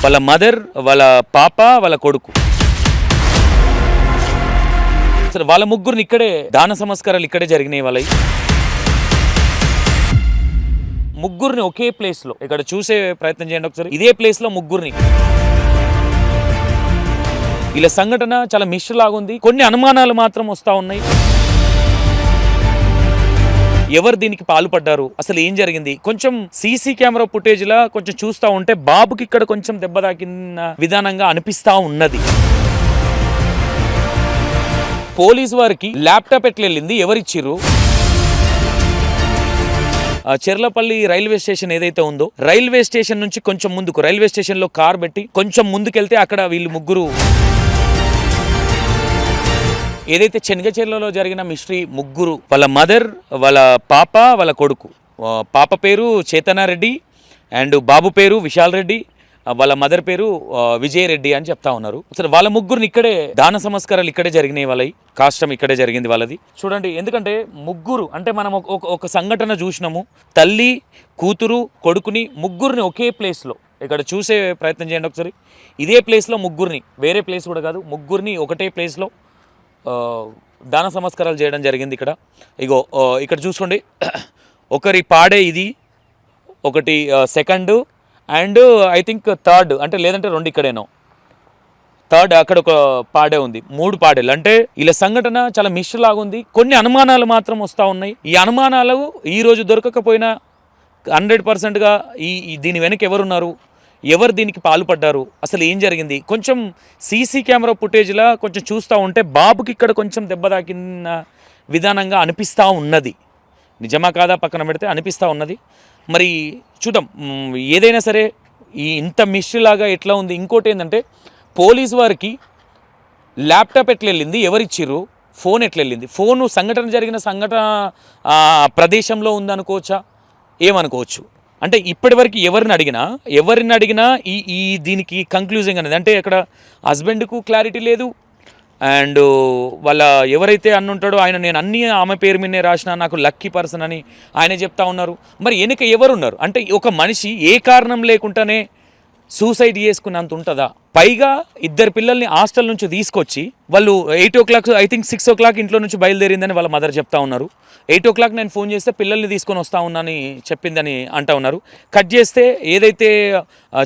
వాళ్ళ మదర్, వాళ్ళ పాప, వాళ్ళ కొడుకు. అసలు వాళ్ళ ముగ్గురిని ఇక్కడే దాన సంస్కారాలు ఇక్కడే జరిగినాయి. వాళ్ళవి ముగ్గురిని ఒకే ప్లేస్లో ఇక్కడ చూసే ప్రయత్నం చేయండి ఒకసారి. ఇదే ప్లేస్లో ముగ్గురిని. ఇలా సంఘటన చాలా మిస్టర్ లాగా ఉంది. కొన్ని అనుమానాలు మాత్రం వస్తూ ఉన్నాయి. ఎవరు దీనికి పాల్పడ్డారు, అసలు ఏం జరిగింది, కొంచెం సీసీ కెమెరా ఫుటేజ్ లా కొంచెం చూస్తూ ఉంటే బాబుకి ఇక్కడ కొంచెం దెబ్బ తాకిన విధానంగా అనిపిస్తూ ఉన్నది. పోలీసు వారికి ల్యాప్టాప్ ఎట్లా వెళ్ళింది, ఎవరిచ్చిర్రు? చెర్లపల్లి రైల్వే స్టేషన్ ఏదైతే ఉందో, రైల్వే స్టేషన్ నుంచి కొంచెం ముందుకు, రైల్వే స్టేషన్ లో కార్ పెట్టి కొంచెం ముందుకెళ్తే అక్కడ వీళ్ళు ముగ్గురు, ఏదైతే చెనగచెర్లలో జరిగిన మిస్టరీ, ముగ్గురు, వాళ్ళ మదర్, వాళ్ళ పాప, వాళ్ళ కొడుకు. పాప పేరు చేతనారెడ్డి అండ్ బాబు పేరు విశాల్ రెడ్డి, వాళ్ళ మదర్ పేరు విజయరెడ్డి అని చెప్తా ఉన్నారు. అసలు వాళ్ళ ముగ్గురిని ఇక్కడే దాన సంస్కారాలు ఇక్కడే జరిగినాయి. వాళ్ళవి కాష్టం ఇక్కడే జరిగింది వాళ్ళది. చూడండి, ఎందుకంటే ముగ్గురు అంటే మనం ఒక సంఘటన చూసినాము. తల్లి, కూతురు, కొడుకుని ముగ్గురిని ఒకే ప్లేస్లో ఇక్కడ చూసే ప్రయత్నం చేయండి ఒకసారి. ఇదే ప్లేస్లో ముగ్గురిని, వేరే ప్లేస్ కూడా కాదు, ముగ్గురిని ఒకటే ప్లేస్లో దాన సంస్కారాలు చేయడం జరిగింది. ఇక్కడ ఇగో ఇక్కడ చూసుకోండి, ఒకరి పాడే ఇది, ఒకటి second and I think third, అంటే లేదంటే రెండు ఇక్కడేనో, థర్డ్ అక్కడ ఒక పాడే ఉంది, 3 పాడేలు. అంటే ఇలా సంఘటన చాలా మిస్టర్ లాగా ఉంది. కొన్ని అనుమానాలు మాత్రం వస్తూ ఉన్నాయి. ఈ అనుమానాలు ఈరోజు దొరకకపోయినా 100%గా దీని వెనక ఎవరున్నారు, ఎవరు దీనికి పాల్పడ్డారు, అసలు ఏం జరిగింది, కొంచెం సీసీ కెమెరా ఫుటేజ్లా కొంచెం చూస్తూ ఉంటే బాబుకి ఇక్కడ కొంచెం దెబ్బ తాకిన విధానంగా అనిపిస్తూ ఉన్నది. నిజమా కాదా పక్కన పెడితే అనిపిస్తూ ఉన్నది. మరి చూద్దాం, ఏదైనా సరే ఈ ఇంత మిస్టరీ లాగా ఎట్లా ఉంది. ఇంకోటి ఏంటంటే పోలీసు వారికి ల్యాప్టాప్ ఎట్లా వెళ్ళింది, ఎవరిచ్చిర్రు, ఫోన్ ఎట్లా వెళ్ళింది, ఫోను సంఘటన జరిగిన ప్రదేశంలో ఉందనుకోవచ్చా, ఏమనుకోవచ్చు. అంటే ఇప్పటివరకు ఎవరిని అడిగినా ఈ దీనికి కంక్లూజింగ్ అనేది, అంటే అక్కడ హస్బెండ్కు క్లారిటీ లేదు అండ్ వాళ్ళ ఎవరైతే అన్నుంటాడో ఆయన, నేను అన్నీ ఆమె పేరు మీదనే రాసిన, నాకు లక్కీ పర్సన్ అని ఆయన చెప్తా ఉన్నారు. మరి వెనక ఎవరున్నారు? అంటే ఒక మనిషి ఏ కారణం లేకుండానే సూసైడ్ చేసుకున్నంత ఉంటుందా? పైగా 2 పిల్లల్ని హాస్టల్ నుంచి తీసుకొచ్చి వాళ్ళు 8 o'clock, ఐ థింక్ 6 o'clock ఇంట్లో నుంచి బయలుదేరిందని వాళ్ళ మదర్ చెప్తా ఉన్నారు. 8 o'clock నేను ఫోన్ చేస్తే పిల్లల్ని తీసుకొని వస్తా ఉన్నానని చెప్పిందని అంటా ఉన్నారు. కట్ చేస్తే ఏదైతే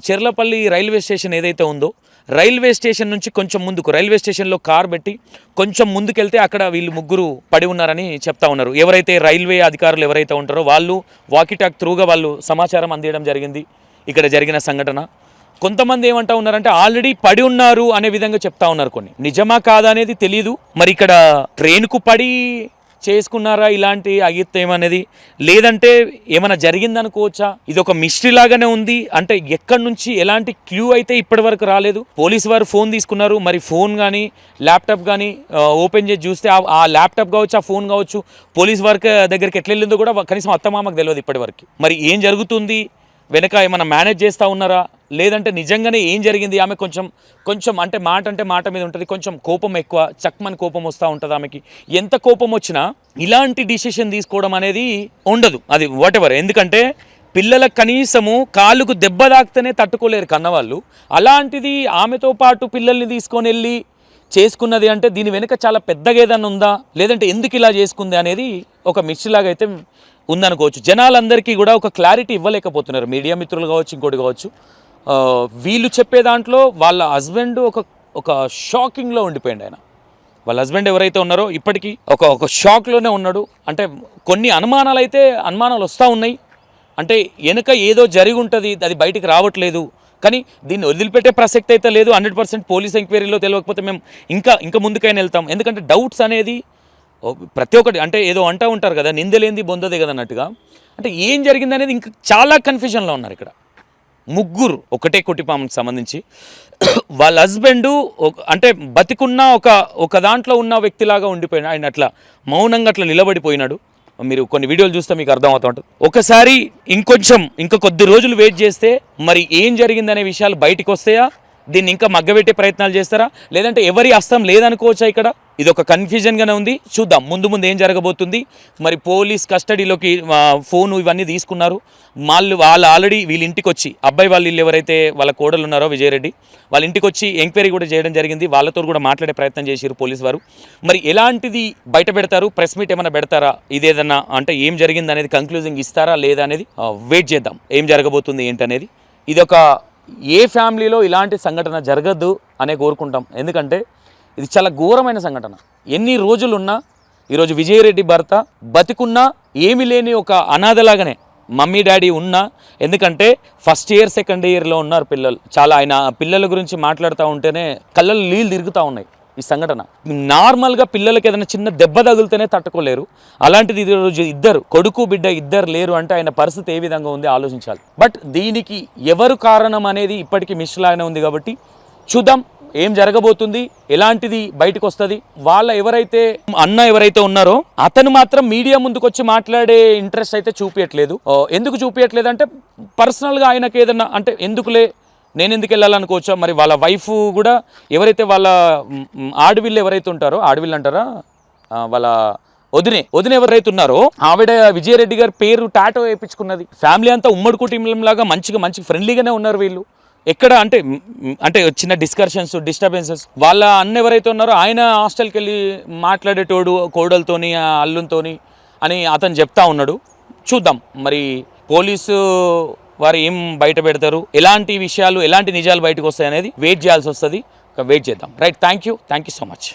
చెర్లపల్లి రైల్వే స్టేషన్ ఏదైతే ఉందో, రైల్వే స్టేషన్ నుంచి కొంచెం ముందుకు, రైల్వే స్టేషన్లో కార్ పెట్టి కొంచెం ముందుకెళ్తే అక్కడ వీళ్ళు ముగ్గురు పడి ఉన్నారని చెప్తా ఉన్నారు. ఎవరైతే రైల్వే అధికారులు ఎవరైతే ఉంటారో వాళ్ళు వాకీటాక్ త్రూగా వాళ్ళు సమాచారం అందించడం జరిగింది ఇక్కడ జరిగిన సంఘటన. కొంతమంది ఏమంటా ఉన్నారంటే ఆల్రెడీ పడి ఉన్నారు అనే విధంగా చెప్తా ఉన్నారు. కొన్ని నిజమా కాదా అనేది తెలియదు. మరి ఇక్కడ ట్రైన్కు పడి చేసుకున్నారా ఇలాంటి అగిత్యం అనేది, లేదంటే ఏమైనా జరిగిందనుకోవచ్చా? ఇది ఒక మిస్టరీ లాగానే ఉంది. అంటే ఎక్కడి నుంచి ఎలాంటి క్లూ అయితే ఇప్పటి వరకు రాలేదు. పోలీసు వారు ఫోన్ తీసుకున్నారు, మరి ఫోన్ కానీ ల్యాప్టాప్ కానీ ఓపెన్ చేసి చూస్తే ఆ ల్యాప్టాప్ కావచ్చు, ఆ ఫోన్ కావచ్చు, పోలీసు వారికి దగ్గరికి ఎట్లా వెళ్ళిందో కూడా కనీసం అత్తమామకు తెలియదు ఇప్పటి వరకు. మరి ఏం జరుగుతుంది, వెనక ఏమైనా మేనేజ్ చేస్తూ ఉన్నారా, లేదంటే నిజంగానే ఏం జరిగింది? ఆమె కొంచెం అంటే మాట మీద ఉంటుంది, కొంచెం కోపం ఎక్కువ, చక్మని కోపం వస్తూ ఉంటుంది ఆమెకి. ఎంత కోపం వచ్చినా ఇలాంటి డిసిషన్ తీసుకోవడం అనేది ఉండదు, అది వాటెవర్. ఎందుకంటే పిల్లలకు కనీసము కాళ్ళకు దెబ్బ తాకితేనే తట్టుకోలేరు కన్నవాళ్ళు. అలాంటిది ఆమెతో పాటు పిల్లల్ని తీసుకొని వెళ్ళి చేసుకున్నది అంటే దీని వెనుక చాలా పెద్దగా ఏదన్నా ఉందా, లేదంటే ఎందుకు ఇలా చేసుకుంది అనేది ఒక మిస్టరీలాగా అయితే ఉందనుకోవచ్చు. జనాలందరికీ కూడా ఒక క్లారిటీ ఇవ్వలేకపోతున్నారు, మీడియా మిత్రులు కావచ్చు, ఇంకోటి కావచ్చు. వీళ్ళు చెప్పే దాంట్లో వాళ్ళ హస్బెండ్ ఒక షాకింగ్లో ఉండిపోయింది. ఆయన వాళ్ళ హస్బెండ్ ఎవరైతే ఉన్నారో ఇప్పటికీ ఒక షాక్లోనే ఉన్నాడు. అంటే కొన్ని అనుమానాలు వస్తూ ఉన్నాయి. అంటే వెనుక ఏదో జరిగి ఉంటుంది, అది బయటికి రావట్లేదు. కానీ దీన్ని వదిలిపెట్టే ప్రసక్తి అయితే లేదు. 100% పోలీస్ ఎంక్వైరీలో తెలియకపోతే మేము ఇంకా ముందుకైనా వెళ్తాం. ఎందుకంటే డౌట్స్ అనేది ప్రతి ఒక్కటి, అంటే ఏదో అంటూ ఉంటారు కదా, నిందలేంది బొందదే కదా అన్నట్టుగా. అంటే ఏం జరిగింది అనేది ఇంకా చాలా కన్ఫ్యూజన్లో ఉన్నారు ఇక్కడ ముగ్గురు. ఒకటే కుటుంబానికి సంబంధించి వాళ్ళ హస్బెండ్ అంటే బతికున్న ఒక దాంట్లో ఉన్న వ్యక్తిలాగా ఉండిపోయినా, ఆయన అట్లా మౌనంగా అట్లా నిలబడిపోయినాడు. మీరు కొన్ని వీడియోలు చూస్తే మీకు అర్థమవుతూ ఉంటుంది. ఒకసారి ఇంకా కొద్ది రోజులు వెయిట్ చేస్తే మరి ఏం జరిగిందనే విషయాలు బయటకు వస్తాయా, దీన్ని ఇంకా మగ్గబెట్టే ప్రయత్నాలు చేస్తారా, లేదంటే ఎవరి హస్తం లేదనుకోవచ్చా ఇక్కడ? ఇది ఒక కన్ఫ్యూజన్గానే ఉంది. చూద్దాం ముందు ముందు ఏం జరగబోతుంది. మరి పోలీస్ కస్టడీలోకి ఫోను ఇవన్నీ తీసుకున్నారు. వాళ్ళు ఆల్రెడీ వీళ్ళ ఇంటికి వచ్చి అబ్బాయి వాళ్ళ ఇల్లు ఎవరైతే వాళ్ళ కోడలు ఉన్నారో విజయరెడ్డి వాళ్ళ ఇంటికి వచ్చి ఎంక్వైరీ కూడా చేయడం జరిగింది. వాళ్ళతో కూడా మాట్లాడే ప్రయత్నం చేశారు పోలీసు వారు. మరి ఎలాంటిది బయట పెడతారు, ప్రెస్ మీట్ ఏమైనా పెడతారా, ఇదేదన్నా అంటే ఏం జరిగింది అనేది కంక్లూజింగ్ ఇస్తారా లేదా అనేది వెయిట్ చేద్దాం. ఏం జరగబోతుంది ఏంటనేది. ఇదొక ఏ ఫ్యామిలీలో ఇలాంటి సంఘటన జరగద్దు అనే కోరుకుంటాం. ఎందుకంటే ఇది చాలా ఘోరమైన సంఘటన. ఎన్ని రోజులున్నా ఈరోజు విజయరెడ్డి భర్త బతికున్నా ఏమీ లేని ఒక అనాథలాగానే మమ్మీ డాడీ ఉన్నా, ఎందుకంటే ఫస్ట్ ఇయర్ సెకండ్ ఇయర్లో ఉన్నారు పిల్లలు. చాలా ఆయన పిల్లల గురించి మాట్లాడుతూ ఉంటేనే కళ్ళల్లో నీళ్ళు తిరుగుతూ ఉన్నాయి. ఈ సంఘటన నార్మల్గా పిల్లలకి ఏదైనా చిన్న దెబ్బ తగిలితేనే తట్టుకోలేరు. అలాంటిది ఈరోజు ఇద్దరు కొడుకు బిడ్డ ఇద్దరు లేరు అంటే ఆయన పరిస్థితి ఏ విధంగా ఉంది ఆలోచించాలి. బట్ దీనికి ఎవరు కారణం అనేది ఇప్పటికీ మిస్లాగానే ఉంది. కాబట్టి చూద్దాం ఏం జరగబోతుంది, ఎలాంటిది బయటకు వస్తుంది. వాళ్ళ ఎవరైతే అన్న ఎవరైతే ఉన్నారో అతను మాత్రం మీడియా ముందుకు వచ్చి మాట్లాడే ఇంట్రెస్ట్ అయితే చూపించట్లేదు. ఎందుకు చూపించట్లేదు అంటే పర్సనల్గా ఆయనకి ఏదన్నా అంటే ఎందుకులే నేను ఎందుకు వెళ్ళాలనుకోవచ్చా. మరి వాళ్ళ వైఫ్ కూడా ఎవరైతే వాళ్ళ ఆడవిళ్ళు ఎవరైతే ఉంటారో, ఆడవిళ్ళు అంటారా, వాళ్ళ వదిన ఎవరైతే ఉన్నారో ఆవిడ విజయరెడ్డి గారి పేరు టాటో వేయించుకున్నది. ఫ్యామిలీ అంతా ఉమ్మడి కుటుంబంలాగా మంచి ఫ్రెండ్లీగానే ఉన్నారు వీళ్ళు. ఎక్కడ అంటే చిన్న డిస్టర్బెన్సెస్ వాళ్ళ అన్న ఎవరైతే ఉన్నారో ఆయన హాస్టల్కి వెళ్ళి మాట్లాడేటోడు కోడలతోని అల్లునితోని అని అతను చెప్తా ఉన్నాడు. చూద్దాం మరి పోలీసు వారు ఏం బయట పెడతారు, ఎలాంటి విషయాలు ఎలాంటి నిజాలు బయటకు వస్తాయి అనేది వెయిట్ చేయాల్సి వస్తుంది. వెయిట్ చేద్దాం. Right, thank you so much.